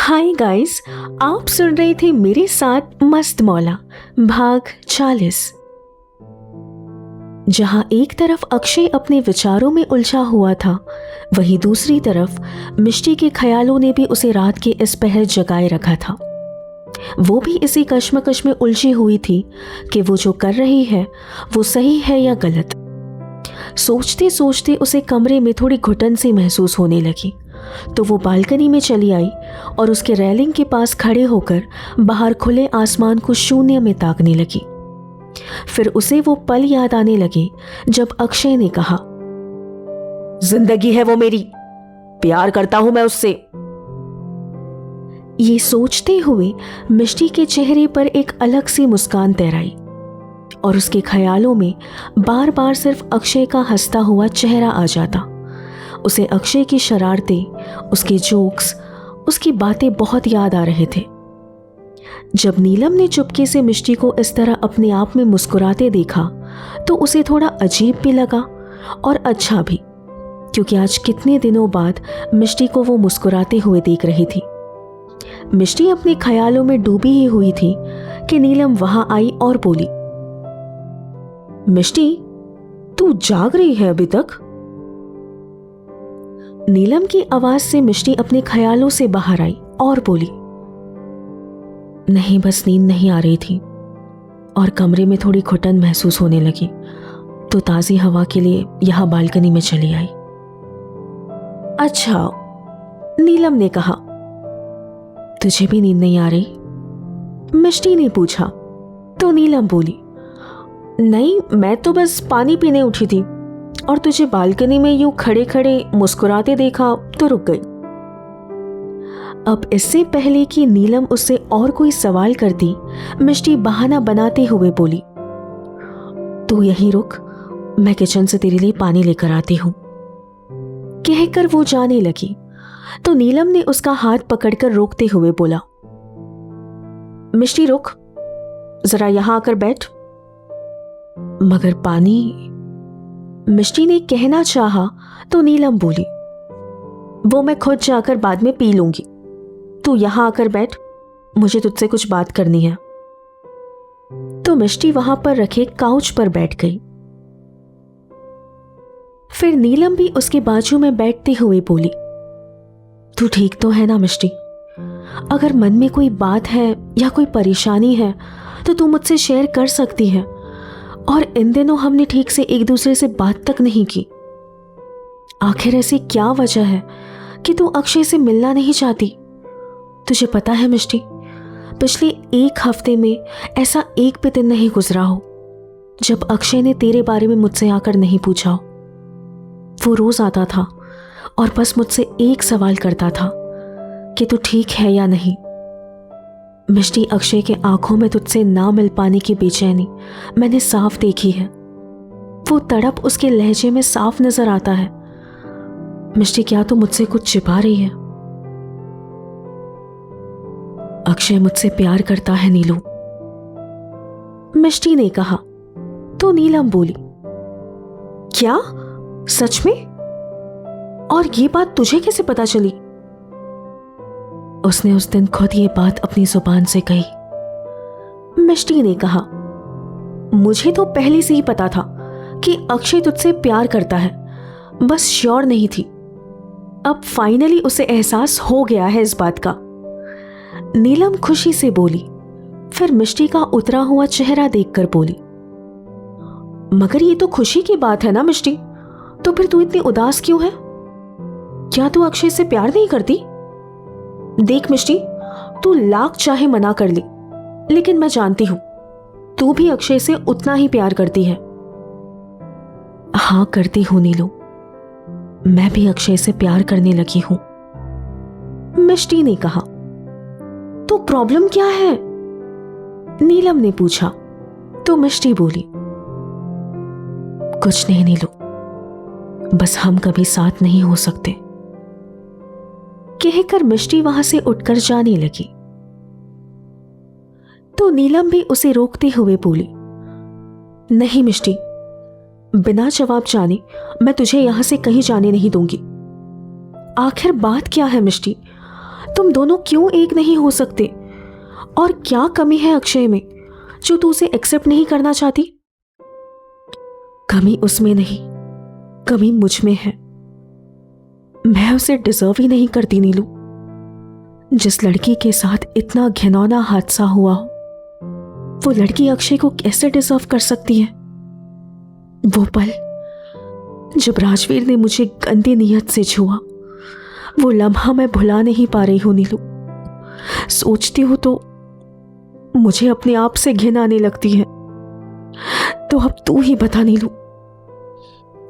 Hi guys, आप सुन रहे थे मेरे साथ मस्त मौला भाग 40। जहां एक तरफ अक्षय अपने विचारों में उलझा हुआ था, वहीं दूसरी तरफ मिष्टी के ख्यालों ने भी उसे रात के इस पहर जगाए रखा था। वो भी इसी कश्मकश में उलझी हुई थी कि वो जो कर रही है वो सही है या गलत। सोचते सोचते उसे कमरे में थोड़ी घुटन सी महसूस होने लगी, तो वो बालकनी में चली आई और उसके रेलिंग के पास खड़े होकर बाहर खुले आसमान को शून्य में ताकने लगी। फिर उसे वो पल याद आने लगे जब अक्षय ने कहा, जिंदगी है वो मेरी, प्यार करता हूं मैं उससे। ये सोचते हुए मिष्टी के चेहरे पर एक अलग सी मुस्कान तैराई और उसके ख्यालों में बार बार सिर्फ अक्षय का हंसता हुआ चेहरा आ जाता। उसे अक्षय की शरारतें, उसके जोक्स, उसकी बातें बहुत याद आ रहे थे। जब नीलम ने चुपके से मिष्टी को इस तरह अपने आप में मुस्कुराते देखा तो उसे थोड़ा अजीब भी लगा और अच्छा भी, क्योंकि आज कितने दिनों बाद मिष्टी को वो मुस्कुराते हुए देख रही थी। मिष्टी अपने ख्यालों में डूबी ही हुई थी कि नीलम वहां आई और बोली, मिष्टी, तू जाग रही है अभी तक? नीलम की आवाज से मिष्टी अपने ख्यालों से बाहर आई और बोली, नहीं, बस नींद नहीं आ रही थी और कमरे में थोड़ी घुटन महसूस होने लगी, तो ताजी हवा के लिए यहां बालकनी में चली आई। अच्छा, नीलम ने कहा, तुझे भी नींद नहीं आ रही? मिष्टी ने पूछा, तो नीलम बोली, नहीं, मैं तो बस पानी पीने उठी थी और तुझे बालकनी में यूं खड़े खड़े मुस्कुराते देखा तो रुक गई। अब इससे पहले कि नीलम उससे और कोई सवाल करती, मिष्टी बहाना बनाते हुए बोली, तू यहीं रुक, मैं किचन से तेरे लिए पानी लेकर आती हूं। कहकर वो जाने लगी तो नीलम ने उसका हाथ पकड़कर रोकते हुए बोला, मिष्टी रुक, जरा यहां आकर बैठ। मगर पानी, मिष्टी ने कहना चाहा तो नीलम बोली, वो मैं खुद जाकर बाद में पी लूंगी, तू यहां आकर बैठ, मुझे तुझसे कुछ बात करनी है। तो मिष्टी वहां पर रखे काउच पर बैठ गई। फिर नीलम भी उसके बाजू में बैठते हुए बोली, तू ठीक तो है ना मिष्टी? अगर मन में कोई बात है या कोई परेशानी है तो तू मुझसे शेयर कर सकती है, और इन दिनों हमने ठीक से एक दूसरे से बात तक नहीं की। आखिर ऐसी क्या वजह है कि तू अक्षय से मिलना नहीं चाहती? तुझे पता है मिष्टी, पिछले एक हफ्ते में ऐसा एक भी दिन नहीं गुजरा हो जब अक्षय ने तेरे बारे में मुझसे आकर नहीं पूछा हो। वो रोज आता था और बस मुझसे एक सवाल करता था कि तू ठीक है या नहीं। मिष्टी, अक्षय के आंखों में तुझसे ना मिल पाने की बेचैनी मैंने साफ देखी है। वो तड़प उसके लहजे में साफ नजर आता है। मिष्टी, क्या तू मुझसे कुछ छिपा रही है? अक्षय मुझसे प्यार करता है नीलू, मिष्टी ने कहा। तो नीलम बोली, क्या? सच में? और ये बात तुझे कैसे पता चली? उसने उस दिन खुद ये बात अपनी जुबान से कही, मिष्टी ने कहा। मुझे तो पहले से ही पता था कि अक्षय तुझसे प्यार करता है, बस श्योर नहीं थी। अब फाइनली उसे एहसास हो गया है इस बात का, नीलम खुशी से बोली। फिर मिष्टी का उतरा हुआ चेहरा देखकर बोली, मगर ये तो खुशी की बात है ना मिष्टी, तो फिर तू इतनी उदास क्यों है? क्या तू अक्षय से प्यार नहीं करती? देख मिष्टी, तू लाख चाहे मना कर ली, लेकिन मैं जानती हूं तू भी अक्षय से उतना ही प्यार करती है। हां, करती हूं नीलू, मैं भी अक्षय से प्यार करने लगी हूं, मिष्टी ने कहा। तो प्रॉब्लम क्या है? नीलम ने पूछा। तो मिष्टी बोली, कुछ नहीं नीलू, बस हम कभी साथ नहीं हो सकते। कहकर मिष्टी वहां से उठकर जाने लगी। तो नीलम भी उसे रोकते हुए बोली, नहीं मिष्टी, बिना जवाब जाने मैं तुझे यहां से कहीं जाने नहीं दूंगी। आखिर बात क्या है मिष्टी? तुम दोनों क्यों एक नहीं हो सकते? और क्या कमी है अक्षय में जो तू उसे एक्सेप्ट नहीं करना चाहती? कमी उसमें नहीं, कमी मुझ में है। मैं उसे डिजर्व ही नहीं करती नीलू। जिस लड़की के साथ इतना घिनौना हादसा हुआ हो, वो लड़की अक्षय को कैसे डिजर्व कर सकती है? वो पल जब राजवीर ने मुझे गंदी नीयत से छुआ, वो लम्हा मैं भुला नहीं पा रही हूं नीलू। सोचती हूं तो मुझे अपने आप से घिन आने लगती है। तो अब तू ही बता नीलू,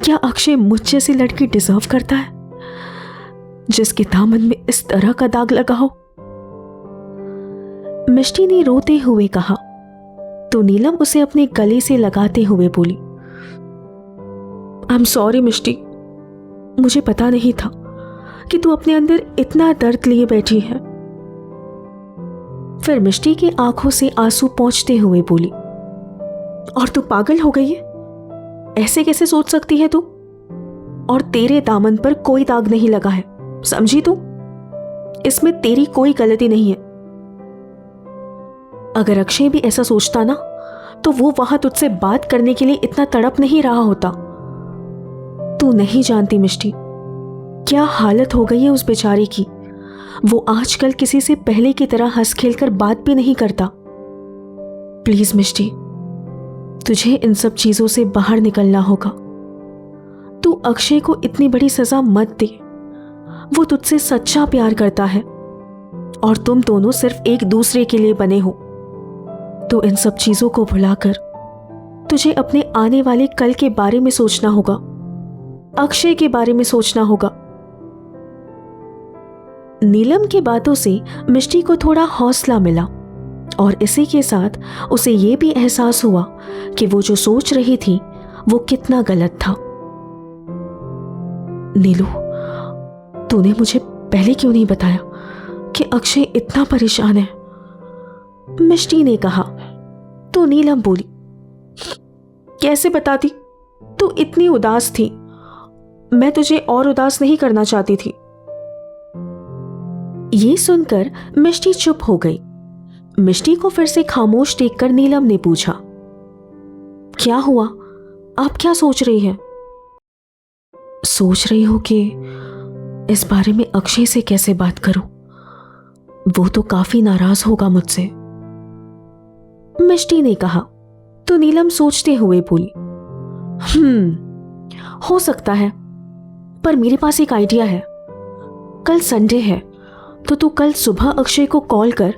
क्या अक्षय मुझ जैसी लड़की डिजर्व करता है जिसके दामन में इस तरह का दाग लगा हो? मिष्टी ने रोते हुए कहा तो नीलम उसे अपने गले से लगाते हुए बोली, आई एम सॉरी मिष्टी, मुझे पता नहीं था कि तू अपने अंदर इतना दर्द लिए बैठी है। फिर मिष्टी की आंखों से आंसू पोंछते हुए बोली, और तू पागल हो गई है? ऐसे कैसे सोच सकती है तू? और तेरे दामन पर कोई दाग नहीं लगा है, समझी तू? इसमें तेरी कोई गलती नहीं है। अगर अक्षय भी ऐसा सोचता ना, तो वो वहां तुझसे बात करने के लिए इतना तड़प नहीं रहा होता। तू नहीं जानती मिष्टी, क्या हालत हो गई है उस बेचारे की। वो आजकल किसी से पहले की तरह हंस खेलकर बात भी नहीं करता। प्लीज मिष्टी, तुझे इन सब चीजों से बाहर निकलना होगा। तू अक्षय को इतनी बड़ी सजा मत दे। वो तुझसे सच्चा प्यार करता है और तुम दोनों सिर्फ एक दूसरे के लिए बने हो। तो इन सब चीजों को भुलाकर तुझे अपने आने वाले कल के बारे में सोचना होगा, अक्षय के बारे में सोचना होगा। नीलम की बातों से मिष्टी को थोड़ा हौसला मिला और इसी के साथ उसे यह भी एहसास हुआ कि वो जो सोच रही थी वो कितना गलत था। नीलू, तूने मुझे पहले क्यों नहीं बताया कि अक्षय इतना परेशान है? मिष्टी ने कहा तो नीलम बोली, कैसे बताती? तू इतनी उदास थी, मैं तुझे और उदास नहीं करना चाहती थी। ये सुनकर मिष्टी चुप हो गई। मिष्टी को फिर से खामोश देखकर नीलम ने पूछा, क्या हुआ? आप क्या सोच रही हैं? सोच रही हो कि इस बारे में अक्षय से कैसे बात करूं। वो तो काफी नाराज होगा मुझसे, मिष्टी ने कहा तो नीलम सोचते हुए बोली, हो सकता है, पर मेरे पास एक आइडिया है। कल संडे है, तो तू कल सुबह अक्षय को कॉल कर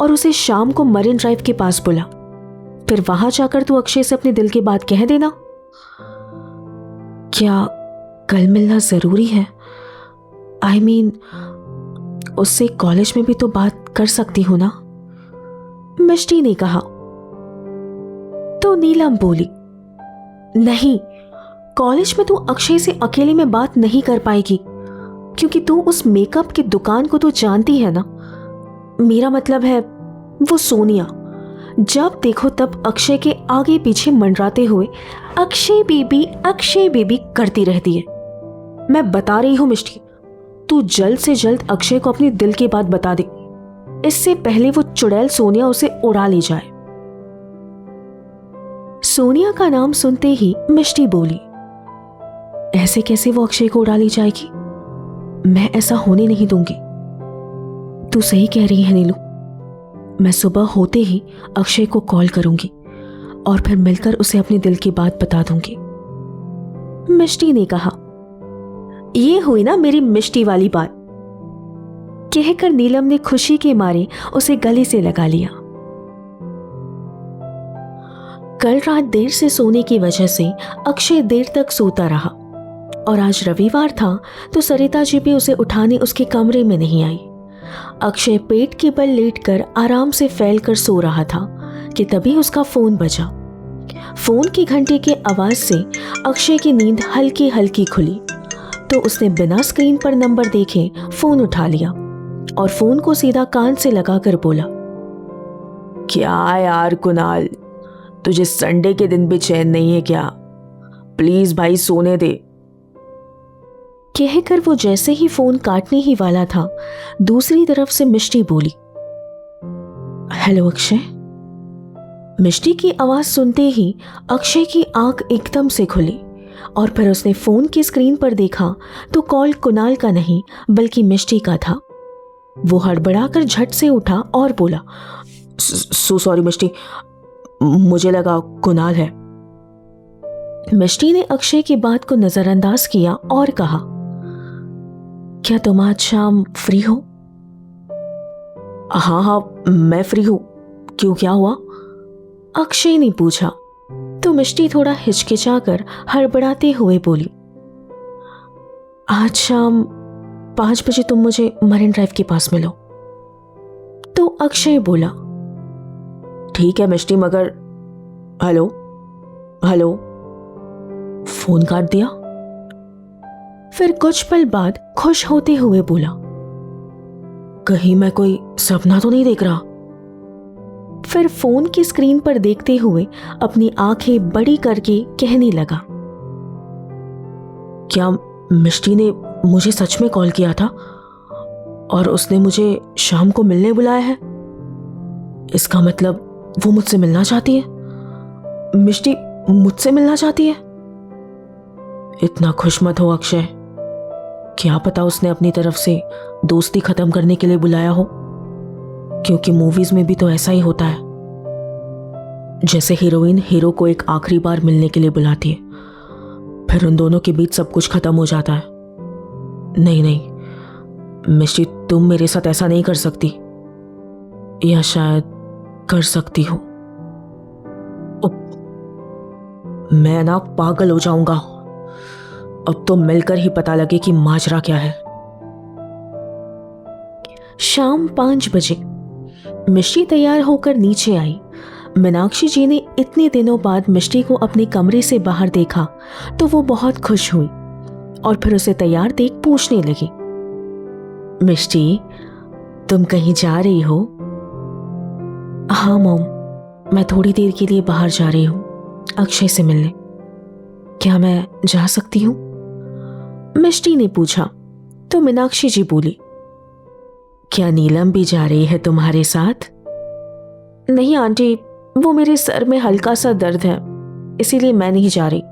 और उसे शाम को मरीन ड्राइव के पास बुला। फिर वहां जाकर तू अक्षय से अपने दिल की बात कह देना। क्या कल मिलना जरूरी है? आई मीन, उससे कॉलेज में भी तो बात कर सकती हो ना? मिष्टी ने कहा तो नीलम बोली, नहीं, कॉलेज में तू अक्षय से अकेले में बात नहीं कर पाएगी, क्योंकि तू उस मेकअप की दुकान को तो जानती है ना। मेरा मतलब है वो सोनिया, जब देखो तब अक्षय के आगे पीछे मंडराते हुए अक्षय बेबी करती रहती है। मैं बता रही हूं मिष्टी, तू जल्द से जल्द अक्षय को अपनी दिल की बात बता दे, इससे पहले वो चुड़ैल सोनिया उसे उड़ा ले जाए। सोनिया का नाम सुनते ही मिष्टी बोली, ऐसे कैसे वो अक्षय को उड़ा ले जाएगी? मैं ऐसा होने नहीं दूंगी। तू सही कह रही है नीलू, मैं सुबह होते ही अक्षय को कॉल करूंगी और फिर मिलकर उसे अपने दिल की बात बता दूंगी। मिष्टी ने कहा, ये हुई ना मेरी मिष्टी वाली बात, कहकर नीलम ने खुशी के मारे उसे गले से लगा लिया। कल रात देर से सोने की वजह से अक्षय देर तक सोता रहा और आज रविवार था तो सरिता जी भी उसे उठाने उसके कमरे में नहीं आई। अक्षय पेट के बल लेटकर आराम से फैलकर सो रहा था कि तभी उसका फोन बजा। फोन की घंटे के आवाज से अक्षय की नींद हल्की हल्की खुली तो उसने बिना स्क्रीन पर नंबर देखे फोन उठा लिया और फोन को सीधा कान से लगाकर बोला, क्या यार कुणाल, तुझे संडे के दिन भी चैन नहीं है क्या? प्लीज भाई सोने दे। कहकर वो जैसे ही फोन काटने ही वाला था, दूसरी तरफ से मिष्टी बोली, हेलो अक्षय। मिष्टी की आवाज सुनते ही अक्षय की आंख एकदम से खुली और फिर उसने फोन की स्क्रीन पर देखा तो कॉल कुणाल का नहीं बल्कि मिष्टी का था। वो हड़बड़ाकर झट से उठा और बोला, सो सॉरी मिष्टी, मुझे लगा कुणाल है। मिष्टी ने अक्षय की बात को नजरअंदाज किया और कहा, क्या तुम आज शाम फ्री हो? हाँ हाँ मैं फ्री हूं, क्यों क्या हुआ? अक्षय ने पूछा तो मिष्टी थोड़ा हिचकिचाकर हड़बड़ाते हुए बोली, आज शाम 5 बजे तुम मुझे मरीन ड्राइव के पास मिलो। तो अक्षय बोला, ठीक है मिष्टी, मगर हेलो हेलो। फोन काट दिया। फिर कुछ पल बाद खुश होते हुए बोला, कहीं मैं कोई सपना तो नहीं देख रहा। फिर फोन की स्क्रीन पर देखते हुए अपनी आंखें बड़ी करके कहने लगा, क्या मिष्टी ने मुझे सच में कॉल किया था और उसने मुझे शाम को मिलने बुलाया है? इसका मतलब वो मुझसे मिलना चाहती है, मिष्टी मुझसे मिलना चाहती है। इतना खुश मत हो अक्षय, क्या पता उसने अपनी तरफ से दोस्ती खत्म करने के लिए बुलाया हो, क्योंकि मूवीज में भी तो ऐसा ही होता है, जैसे हीरोइन हीरो को एक आखिरी बार मिलने के लिए बुलाती है, फिर उन दोनों के बीच सब कुछ खत्म हो जाता है। नहीं नहीं मिष्टी, तुम मेरे साथ ऐसा नहीं कर सकती, या शायद कर सकती हो। मैं ना पागल हो जाऊंगा, अब तो मिलकर ही पता लगे कि माजरा क्या है। शाम 5 बजे मिष्टी तैयार होकर नीचे आई। मीनाक्षी जी ने इतने दिनों बाद मिष्टी को अपने कमरे से बाहर देखा तो वो बहुत खुश हुई और फिर उसे तैयार देख पूछने लगी, मिष्टी तुम कहीं जा रही हो? हाँ मॉम, मैं थोड़ी देर के लिए बाहर जा रही हूँ अक्षय से मिलने। क्या मैं जा सकती हूँ? मिष्टी ने पूछा तो मीनाक्षी जी बोली, क्या नीलम भी जा रही है तुम्हारे साथ? नहीं आंटी, वो मेरे सर में हल्का सा दर्द है, इसीलिए मैं नहीं जा रही।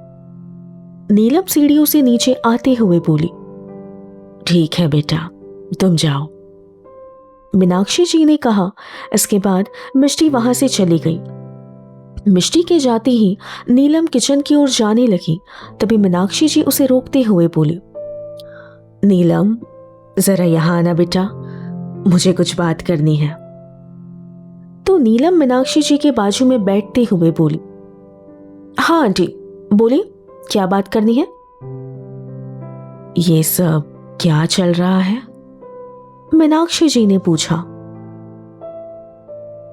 नीलम सीढ़ियों से नीचे आते हुए बोली, ठीक है बेटा, तुम जाओ। मीनाक्षी जी ने कहा। इसके बाद मिष्टी वहां से चली गई। मिष्टी के जाते ही नीलम किचन की ओर जाने लगी, तभी मीनाक्षी जी उसे रोकते हुए बोली, नीलम जरा यहां आना बेटा, मुझे कुछ बात करनी है। तो नीलम मीनाक्षी जी के बाजू में बैठते हुए बोली, हाँ आंटी बोली, क्या बात करनी है? ये सब क्या चल रहा है? मीनाक्षी जी ने पूछा।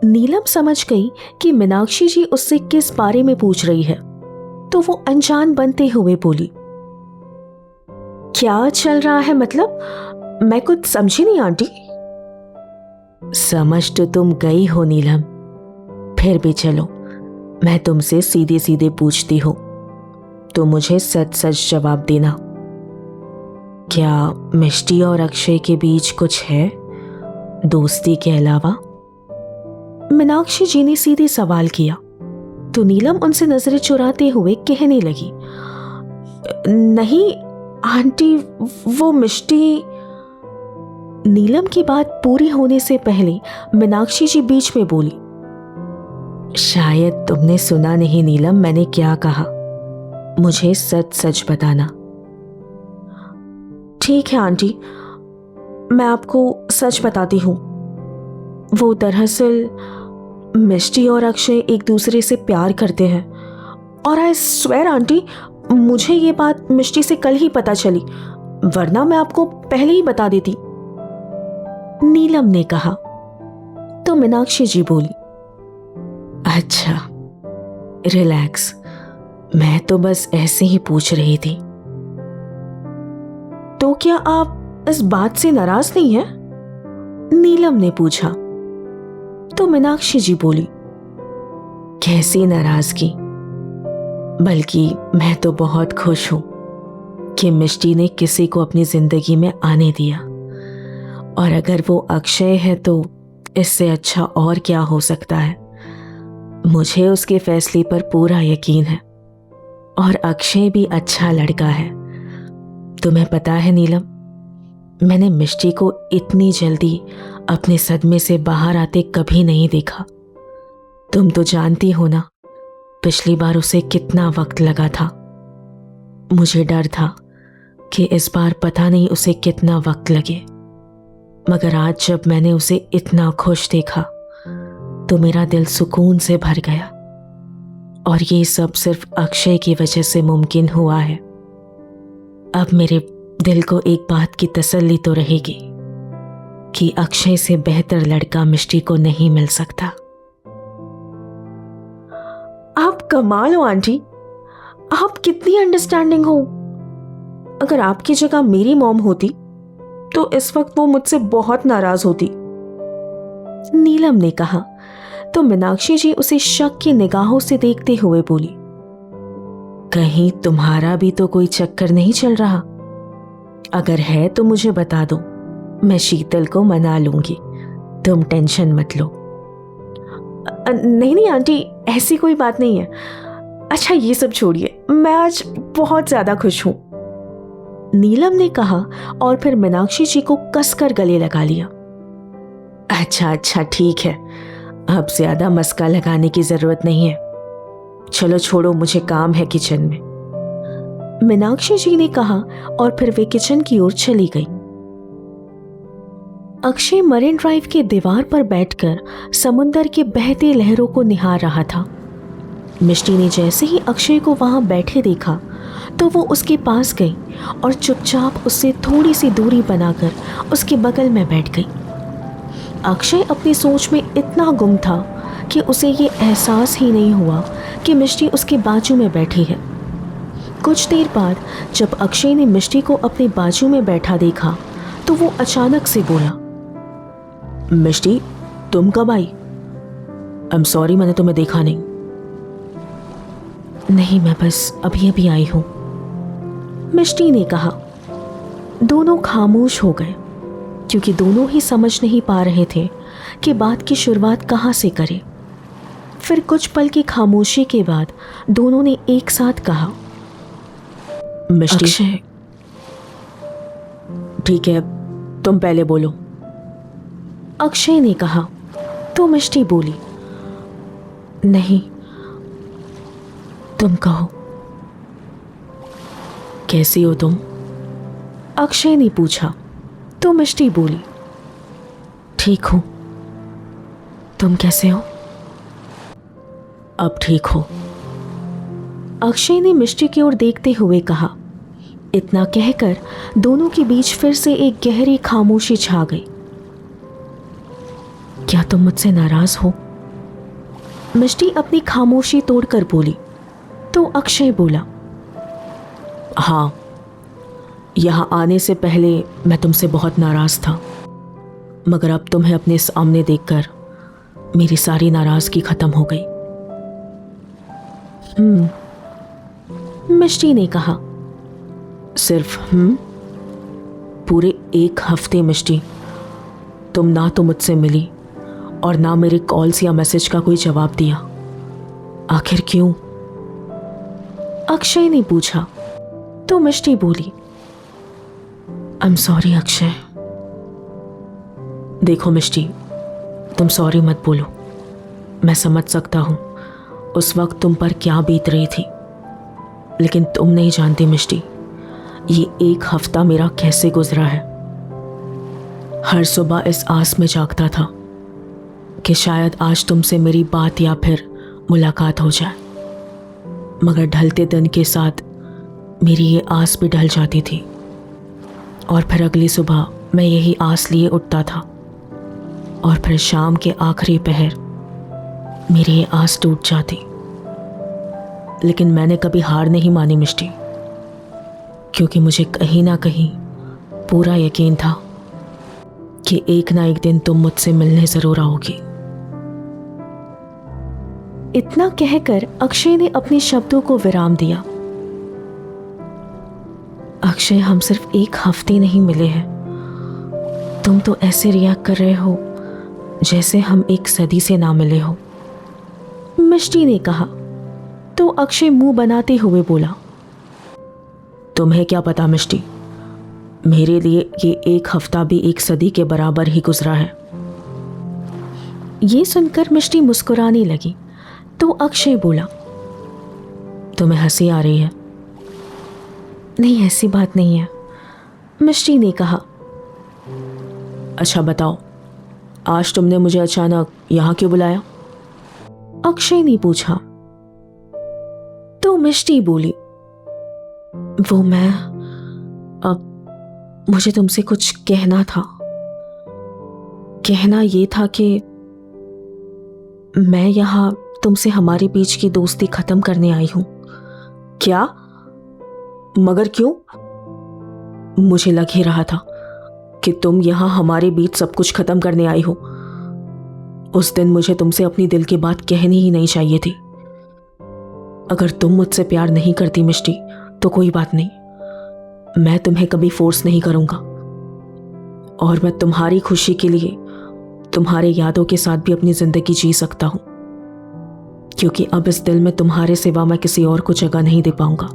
नीलम समझ गई कि मीनाक्षी जी उससे किस बारे में पूछ रही है, तो वो अनजान बनते हुए बोली, क्या चल रहा है मतलब? मैं कुछ समझी नहीं आंटी। समझ तो तुम गई हो नीलम, फिर भी चलो मैं तुमसे सीधे सीधे पूछती हूँ, तो मुझे सच सच जवाब देना। क्या मिष्टी और अक्षय के बीच कुछ है दोस्ती के अलावा? मीनाक्षी जी ने सीधे सवाल किया तो नीलम उनसे नजरें चुराते हुए कहने लगी, नहीं आंटी, वो मिष्टी। नीलम की बात पूरी होने से पहले मीनाक्षी जी बीच में बोली, शायद तुमने सुना नहीं नीलम, मैंने क्या कहा, मुझे सच सच बताना। ठीक है आंटी, मैं आपको सच बताती हूँ। वो दरअसल मिष्टी और अक्षय एक दूसरे से प्यार करते हैं, और आई स्वेयर आंटी, मुझे ये बात मिष्टी से कल ही पता चली, वरना मैं आपको पहले ही बता देती। नीलम ने कहा तो मीनाक्षी जी बोली, अच्छा रिलैक्स, मैं तो बस ऐसे ही पूछ रही थी। तो क्या आप इस बात से नाराज नहीं हैं? नीलम ने पूछा तो मीनाक्षी जी बोली, कैसी नाराजगी, बल्कि मैं तो बहुत खुश हूं कि मिष्टी ने किसी को अपनी जिंदगी में आने दिया, और अगर वो अक्षय है तो इससे अच्छा और क्या हो सकता है। मुझे उसके फैसले पर पूरा यकीन है, और अक्षय भी अच्छा लड़का है। तुम्हें पता है नीलम, मैंने मिष्टी को इतनी जल्दी अपने सदमे से बाहर आते कभी नहीं देखा। तुम तो जानती हो ना, पिछली बार उसे कितना वक्त लगा था। मुझे डर था कि इस बार पता नहीं उसे कितना वक्त लगे, मगर आज जब मैंने उसे इतना खुश देखा तो मेरा दिल सुकून से भर गया। और ये सब सिर्फ अक्षय की वजह से मुमकिन हुआ है। अब मेरे दिल को एक बात की तसल्ली तो रहेगी कि अक्षय से बेहतर लड़का मिष्टी को नहीं मिल सकता। आप कमाल हो आंटी, आप कितनी अंडरस्टैंडिंग हो। अगर आपकी जगह मेरी मॉम होती तो इस वक्त वो मुझसे बहुत नाराज होती, नीलम ने कहा। तो मीनाक्षी जी उसे शक की निगाहों से देखते हुए बोली, कहीं तुम्हारा भी तो कोई चक्कर नहीं चल रहा? अगर है तो मुझे बता दो, मैं शीतल को मना लूंगी, तुम टेंशन मत लो। नहीं नहीं आंटी, ऐसी कोई बात नहीं है। अच्छा ये सब छोड़िए, मैं आज बहुत ज्यादा खुश हूं, नीलम ने कहा और फिर मीनाक्षी जी को कसकर गले लगा लिया। अच्छा अच्छा ठीक है, अब ज्यादा मस्का लगाने की जरूरत नहीं है। चलो छोड़ो, मुझे काम है किचन में, मीनाक्षी जी ने कहा और फिर वे किचन की ओर चली गई। अक्षय मरीन ड्राइव के दीवार पर बैठकर समुंदर के बहते लहरों को निहार रहा था। मिष्टी ने जैसे ही अक्षय को वहां बैठे देखा तो वो उसके पास गई और चुपचाप उससे थोड़ी सी दूरी बनाकर उसके बगल में बैठ गई। अक्षय अपनी सोच में इतना गुम था कि उसे ये एहसास ही नहीं हुआ कि मिष्टी उसके बाजू में बैठी है। कुछ देर बाद जब अक्षय ने मिष्टी को अपने बाजू में बैठा देखा तो वो अचानक से बोला, मिष्टी तुम कब आई? आई एम सॉरी, मैंने तुम्हें देखा नहीं। नहीं, मैं बस अभी अभी आई हूं, मिष्टी ने कहा। दोनों खामोश हो गए क्योंकि दोनों ही समझ नहीं पा रहे थे कि बात की शुरुआत कहाँ से करें। फिर कुछ पल की खामोशी के बाद दोनों ने एक साथ कहा, मिष्टी। अक्षय। ठीक है, तुम पहले बोलो, अक्षय ने कहा। तो मिष्टी बोली, नहीं तुम कहो। कैसी हो तुम? अक्षय ने पूछा। तो मिष्टी बोली, ठीक हूं, तुम कैसे हो? अब ठीक हो, अक्षय ने मिष्टी की ओर देखते हुए कहा। इतना कहकर दोनों के बीच फिर से एक गहरी खामोशी छा गई। क्या तुम मुझसे नाराज हो? मिष्टी अपनी खामोशी तोड़कर बोली। तो अक्षय बोला, हाँ, यहाँ आने से पहले मैं तुमसे बहुत नाराज था, मगर अब तुम्हें अपने सामने देखकर मेरी सारी नाराजगी खत्म हो गई। मिष्टी ने कहा। सिर्फ पूरे 1 हफ्ते मिष्टी, तुम ना तो मुझसे मिली और ना मेरे कॉल्स या मैसेज का कोई जवाब दिया। आखिर क्यों? अक्षय ने पूछा। तो मिष्टी बोली, आई एम सॉरी अक्षय। देखो मिष्टी, तुम सॉरी मत बोलो, मैं समझ सकता हूं उस वक्त तुम पर क्या बीत रही थी, लेकिन तुम नहीं जानती मिष्टी, ये 1 हफ्ता मेरा कैसे गुजरा है। हर सुबह इस आस में जागता था कि शायद आज तुमसे मेरी बात या फिर मुलाकात हो जाए, मगर ढलते दिन के साथ मेरी ये आस भी ढल जाती थी, और फिर अगली सुबह मैं यही आस लिए उठता था, और फिर शाम के आखिरी पहर मेरी ये आस टूट जाती। लेकिन मैंने कभी हार नहीं मानी मिष्टी, क्योंकि मुझे कहीं ना कहीं पूरा यकीन था कि एक ना एक दिन तुम मुझसे मिलने जरूर आओगी। इतना कहकर अक्षय ने अपने शब्दों को विराम दिया। अक्षय, हम सिर्फ 1 हफ्ते नहीं मिले हैं। तुम तो ऐसे रिएक्ट कर रहे हो जैसे हम 1 सदी से ना मिले हो, मिष्टी ने कहा। तो अक्षय मुंह बनाते हुए बोला, तुम्हें क्या पता मिष्टी, मेरे लिए ये 1 हफ्ता भी 1 सदी के बराबर ही गुजरा है। ये सुनकर मिष्टी मुस्कुराने लगी। तो अक्षय बोला, तुम्हें हंसी आ रही है? नहीं, ऐसी बात नहीं है, मिष्टी ने कहा। अच्छा बताओ, आज तुमने मुझे अचानक यहाँ क्यों बुलाया? अक्षय ने पूछा। तो मिष्टी बोली, वो मैं, अब मुझे तुमसे कुछ कहना था। कहना ये था कि मैं यहाँ तुमसे हमारे बीच की दोस्ती खत्म करने आई हूं। क्या? मगर क्यों? मुझे लग ही रहा था कि तुम यहाँ हमारे बीच सब कुछ खत्म करने आई हो। उस दिन मुझे तुमसे अपनी दिल की बात कहनी ही नहीं चाहिए थी। अगर तुम मुझसे प्यार नहीं करती मिष्टी तो कोई बात नहीं, मैं तुम्हें कभी फोर्स नहीं करूंगा, और मैं तुम्हारी खुशी के लिए तुम्हारे यादों के साथ भी अपनी जिंदगी जी सकता हूं, क्योंकि अब इस दिल में तुम्हारे सिवा मैं किसी और को जगह नहीं दे पाऊंगा।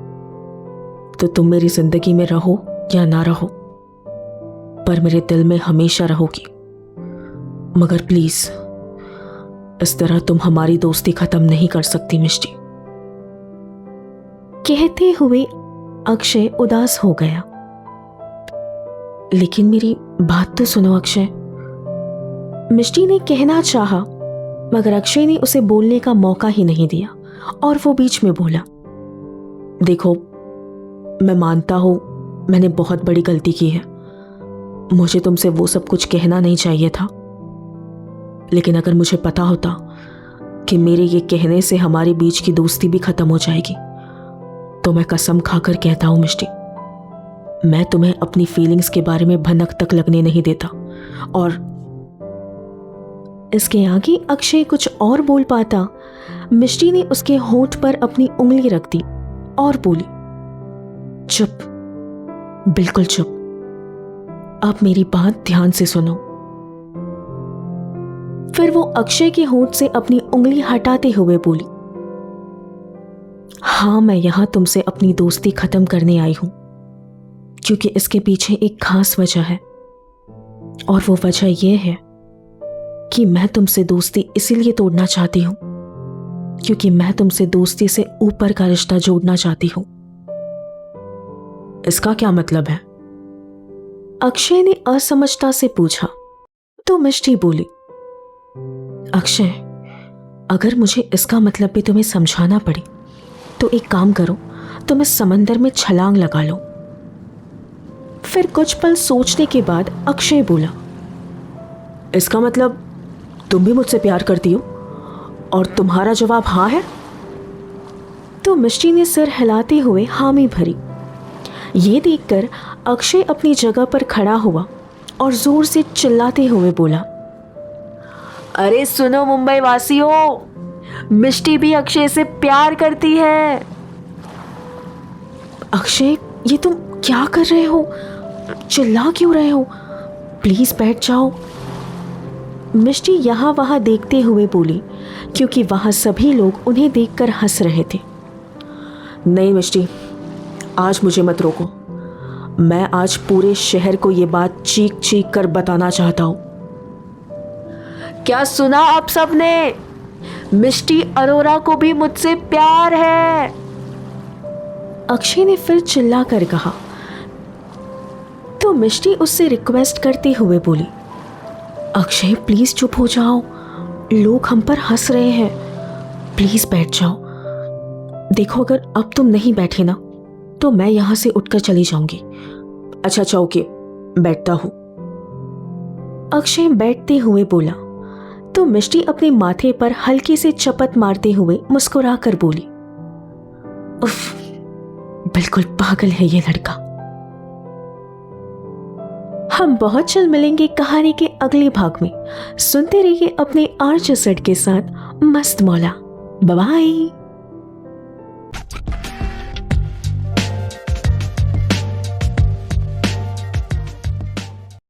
तो तुम मेरी जिंदगी में रहो या ना रहो, पर मेरे दिल में हमेशा रहोगी। मगर प्लीज, इस तरह तुम हमारी दोस्ती खत्म नहीं कर सकती मिष्टी। कहते हुए अक्षय उदास हो गया। लेकिन मेरी बात तो सुनो अक्षय, मिष्टी ने कहना चाहा, मगर अक्षय ने उसे बोलने का मौका ही नहीं दिया और वो बीच में बोला, देखो, मैं मानता हूं मैंने बहुत बड़ी गलती की है, मुझे तुमसे वो सब कुछ कहना नहीं चाहिए था। लेकिन अगर मुझे पता होता कि मेरे ये कहने से हमारे बीच की दोस्ती भी खत्म हो जाएगी, तो मैं कसम खाकर कहता हूं मिष्टी, मैं तुम्हें अपनी फीलिंग्स के बारे में भनक तक लगने नहीं देता। और इसके आगे अक्षय कुछ और बोल पाता, मिष्टी ने उसके होंठ पर अपनी उंगली रख दी और बोली, चुप, बिल्कुल चुप। आप मेरी बात ध्यान से सुनो। फिर वो अक्षय के होंठ से अपनी उंगली हटाते हुए बोली, हाँ, मैं यहां तुमसे अपनी दोस्ती खत्म करने आई हूं, क्योंकि इसके पीछे एक खास वजह है। और वो वजह यह है कि मैं तुमसे दोस्ती इसीलिए तोड़ना चाहती हूं क्योंकि मैं तुमसे दोस्ती से ऊपर का रिश्ता जोड़ना चाहती हूं। इसका क्या मतलब है? अक्षय ने असमझता से पूछा। तो मिष्टी बोली, अक्षय, अगर मुझे इसका मतलब भी तुम्हें समझाना पड़े तो एक काम करो, तुम इस समंदर में छलांग लगा लो। फिर कुछ पल सोचने के बाद अक्षय बोला, इसका मतलब तुम भी मुझसे प्यार करती हो? और तुम्हारा जवाब हाँ है? तो मिष्टी ने सिर हिलाते हुए हामी भरी। ये देखकर अक्षय अपनी जगह पर खड़ा हुआ और जोर से चिल्लाते हुए बोला, अरे सुनो मुंबई वासियों, मिष्टी भी अक्षय से प्यार करती है। अक्षय, ये तुम क्या कर रहे हो? चिल्ला क्यों रहे हो? प्लीज बैठ जाओ। मिष्टी यहाँ वहाँ देखते हुए बोली, क्योंकि वहाँ सभी लोग उन्हें देखकर हंस रहे थे। नहीं मिष्टी, आज मुझे मत रोको। मैं आज पूरे शहर को ये बात चीख चीख कर बताना चाहता हूं। क्या सुना आप सबने? मिष्टी अरोरा को भी मुझसे प्यार है। अक्षय ने फिर चिल्ला कर कहा। तो मिष्टी उससे रिक्वेस्ट करते हुए बोली, अक्षय प्लीज चुप हो जाओ, लोग हम पर हंस रहे हैं, प्लीज बैठ जाओ। देखो, अगर अब तुम नहीं बैठे ना तो मैं यहां से उठकर चली जाऊंगी। अच्छा ओके, बैठता हूं। अक्षय बैठते हुए बोला। तो मिष्टी अपने माथे पर हल्की से चपत मारते हुए मुस्कुरा कर बोली, उफ, बिल्कुल पागल है ये लड़का। हम बहुत जल्द मिलेंगे कहानी के अगले भाग में। सुनते रहिए अपने आरजे सेट के साथ मस्त मौला। Bye bye.